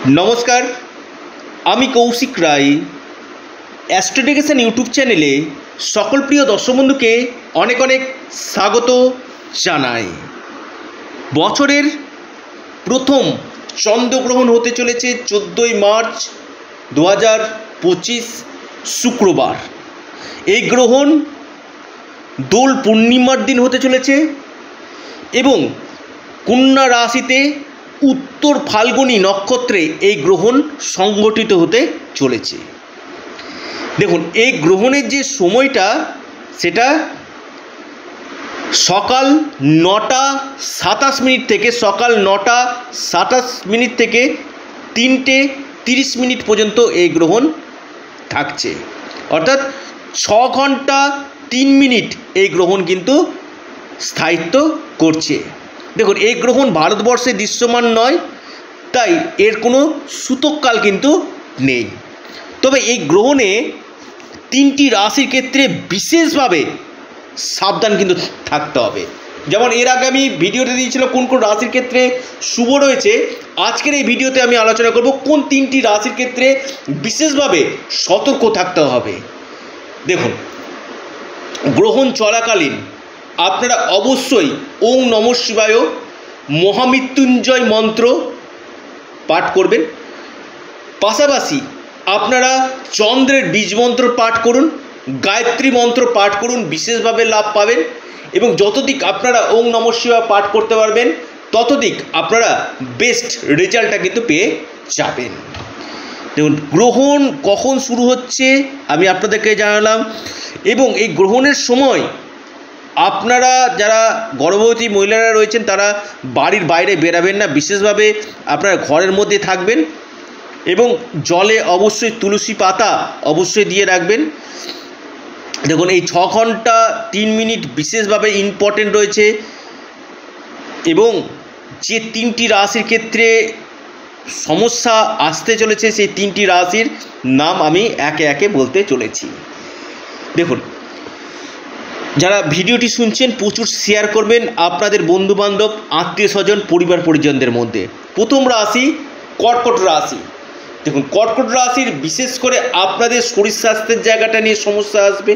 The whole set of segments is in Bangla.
नमस्कार आमी कौशिक राय एस्ट्रोडिकेशन यूट्यूब चैनेले सकल प्रिय दर्शक बंधु के अनेक अनेक स्वागत जानाई। बछरेर प्रथम चंद्रग्रहण होते चलेছে 14 मार्च 2025 शुक्रवार। এই গ্রহণ দোল পূর্ণিমার दिन होते चलेছে এবং কন্যা রাশিতে उत्तर फाल्गुनी नक्षत्रे এই গ্রহণ সংগঠিত হতে চলেছে। দেখুন এই গ্রহণের যে সময়টা সেটা সকাল 9টা 27 মিনিট থেকে সকাল 9টা 27 মিনিট থেকে 3টে 30 মিনিট পর্যন্ত এই গ্রহণ থাকছে, অর্থাৎ 6 ঘন্টা 3 মিনিট এই গ্রহণ কিন্তু স্থায়িত্ব করছে। দেখুন এই গ্রহণ ভারতবর্ষে দৃশ্যমান নয়, তাই এর কোনো সূতককাল কিন্তু নেই। তবে এই গ্রহণে 3টি রাশির ক্ষেত্রে বিশেষভাবে সাবধান কিন্তু থাকতে হবে। যেমন এর আগে আমি ভিডিওতে দিয়েছিলাম কোন কোন রাশির ক্ষেত্রে শুভ রয়েছে, আজকের এই ভিডিওতে আমি আলোচনা করব কোন 3টি রাশির ক্ষেত্রে বিশেষভাবে সতর্ক থাকতে হবে। দেখুন গ্রহণ চলাকালীন আপনারা অবশ্যই ওং নমঃ শিবায় মহামৃত্যুঞ্জয় মন্ত্র পাঠ করবেন। পাশাপাশি আপনারা চন্দ্রের বীজ মন্ত্র পাঠ করুন, গায়ত্রী মন্ত্র পাঠ করুন, বিশেষভাবে লাভ পাবেন। এবং যতদিক আপনারা ওং নমঃ শিবায় পাঠ করতে পারবেন ততদিক আপনারা বেস্ট রেজাল্টটা কিন্তু পেয়ে যাবেন। দেখুন গ্রহণ কখন শুরু হচ্ছে আমি আপনাদেরকে জানালাম, এবং এই গ্রহণের সময় আপনারা যারা গর্ভবতী মহিলারা রয়েছেন তারা বাড়ির বাইরে বেরাবেন না, বিশেষভাবে আপনারা ঘরের মধ্যে থাকবেন এবং জলে অবশ্যই তুলসী পাতা অবশ্যই দিয়ে রাখবেন। দেখুন এই 6 ঘন্টা 3 মিনিট বিশেষভাবে ইম্পর্টেন্ট রয়েছে, এবং যে 3টি রাশির ক্ষেত্রে সমস্যা আসতে চলেছে সেই 3টি রাশির নাম আমি একে একে বলতে চলেছি। দেখুন যারা ভিডিওটি শুনছেন প্রচুর শেয়ার করবেন আপনাদের বন্ধুবান্ধব আত্মীয় স্বজন পরিবার পরিজনদের মধ্যে। প্রথম রাশি কর্কট রাশি। দেখুন কর্কট রাশির বিশেষ করে আপনাদের শরীর স্বাস্থ্যের জায়গাটা নিয়ে সমস্যা আসবে।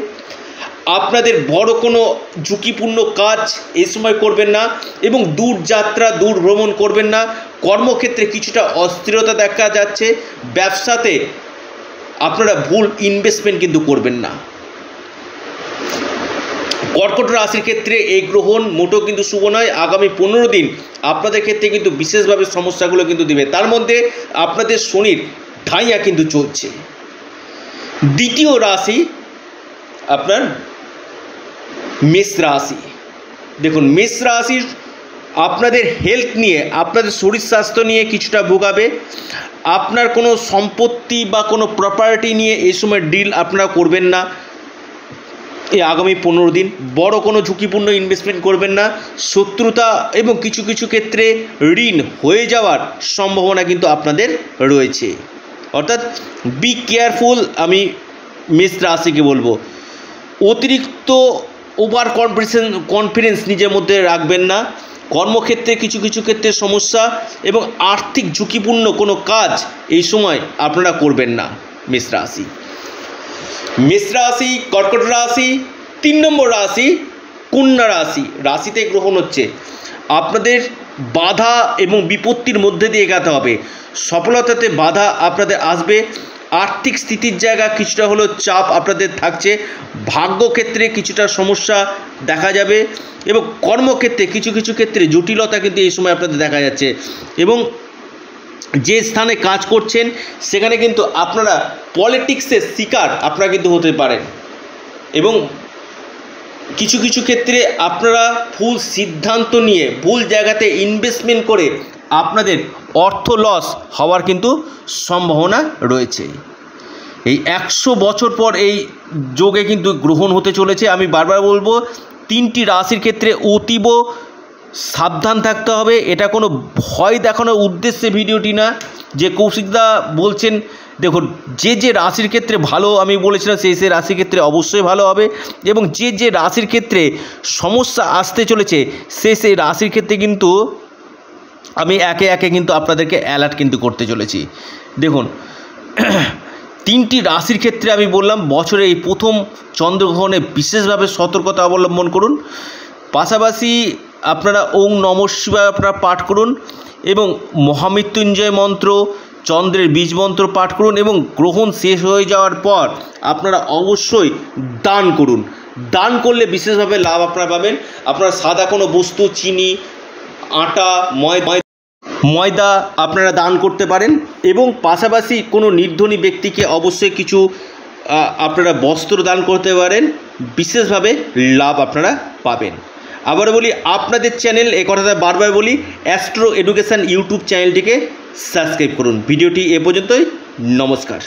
আপনাদের বড় কোনো ঝুঁকিপূর্ণ কাজ এই সময় করবেন না, এবং দূর যাত্রা দূর ভ্রমণ করবেন না। কর্মক্ষেত্রে কিছুটা অস্থিরতা দেখা যাচ্ছে। ব্যবসাতে আপনারা ভুল ইনভেস্টমেন্ট কিন্তু করবেন না। কর্কট রাশির ক্ষেত্রে এই গ্রহণ মোটেও কিন্তু শুভ নয়। আগামী 15 দিন আপনাদের ক্ষেত্রে কিন্তু বিশেষভাবে সমস্যাগুলো কিন্তু দিবে। তার মধ্যে আপনাদের শনির ঢাইয়া কিন্তু চলছে। দ্বিতীয় রাশি আপনার মেষ রাশি। দেখুন মেষ রাশির আপনাদের হেলথ নিয়ে আপনাদের শরীর স্বাস্থ্য নিয়ে কিছুটা ভোগাবে। আপনার কোনো সম্পত্তি বা কোনো প্রপার্টি নিয়ে এই সময় ডিল আপনারা করবেন না। এই আগামী 15 দিন বড় কোনো ঝুঁকিপূর্ণ ইনভেস্টমেন্ট করবেন না। শত্রুতা এবং কিছু কিছু ক্ষেত্রে ঋণ হয়ে যাওয়ার সম্ভাবনা কিন্তু আপনাদের রয়েছে, অর্থাৎ বি কেয়ারফুল আমি মেষ রাশিকে বলবো। অতিরিক্ত ওভার কনফিডেন্স নিজের মধ্যে রাখবেন না। কর্মক্ষেত্রে কিছু কিছু ক্ষেত্রে সমস্যা এবং আর্থিক ঝুঁকিপূর্ণ কোনো কাজ এই সময় আপনারা করবেন না মেষ রাশি। মেষ রাশি কর্কট রাশি। 3 নম্বর রাশি কন্যা রাশি। রাশিতে গ্রহণ হচ্ছে, আপনাদের বাধা এবং বিপত্তির মধ্যে দিয়ে এগাতে হবে। সফলতাতে বাধা আপনাদের আসবে। আর্থিক স্থিতির জায়গা কিছুটা হলেও চাপ আপনাদের থাকছে। ভাগ্যক্ষেত্রে কিছুটা সমস্যা দেখা যাবে, এবং কর্মক্ষেত্রে কিছু কিছু ক্ষেত্রে জটিলতা কিন্তু এই সময় আপনাদের দেখা যাচ্ছে। এবং যে স্থানে কাজ করছেন সেখানে কিন্তু আপনারা পলিটিক্সের শিকার আপনারা কিন্তু হতে পারেন, এবং কিছু কিছু ক্ষেত্রে আপনারা ভুল সিদ্ধান্ত নিয়ে ভুল জায়গাতে ইনভেস্টমেন্ট করে আপনাদের অর্থ লস হওয়ার কিন্তু সম্ভাবনা রয়েছে। এই 100 বছর পর এই যোগে কিন্তু গ্রহণ হতে চলেছে। আমি বারবার বলবো 3টি রাশির ক্ষেত্রে অতীব সাবধান থাকতে হবে। এটা কোনো ভয় দেখানোর উদ্দেশ্যে ভিডিওটি না যে কৌশিকদা বলছেন। দেখুন যে যে রাশির ক্ষেত্রে ভালো আমি বলেছিলাম সেই সেই রাশির ক্ষেত্রে অবশ্যই ভালো হবে, এবং যে যে রাশির ক্ষেত্রে সমস্যা আসতে চলেছে সেই সেই রাশির ক্ষেত্রে কিন্তু আমি একে একে কিন্তু আপনাদেরকে অ্যালার্ট কিন্তু করতে চলেছি। দেখুন, 3টি রাশির ক্ষেত্রে আমি বললাম বছরে এই প্রথম চন্দ্রগ্রহণে বিশেষভাবে সতর্কতা অবলম্বন করুন। পাশাপাশি আপনারা ওং নমঃ শিবায় আপনারা পাঠ করুন এবং মহামৃত্যুঞ্জয় মন্ত্র, চন্দ্রের বীজ মন্ত্র পাঠ করুন এবং গ্রহণ শেষ হয়ে যাওয়ার পর আপনারা অবশ্যই দান করুন। দান করলে বিশেষভাবে লাভ আপনারা পাবেন। আপনারা সাদা কোনো বস্তু, চিনি, আটা, ময়দা আপনারা দান করতে পারেন এবং পাশাপাশি কোনো নির্ধনী ব্যক্তিকে অবশ্যই কিছু আপনারা বস্ত্র দান করতে পারেন, বিশেষভাবে লাভ আপনারা পাবেন। আবারও বলি, আপনাদের চ্যানেল, এই কথাটা বারবার বলি, অ্যাস্ট্রো এডুকেশান ইউটিউব চ্যানেলটিকে সাবস্ক্রাইব করুন। ভিডিওটি এ পর্যন্তই, নমস্কার।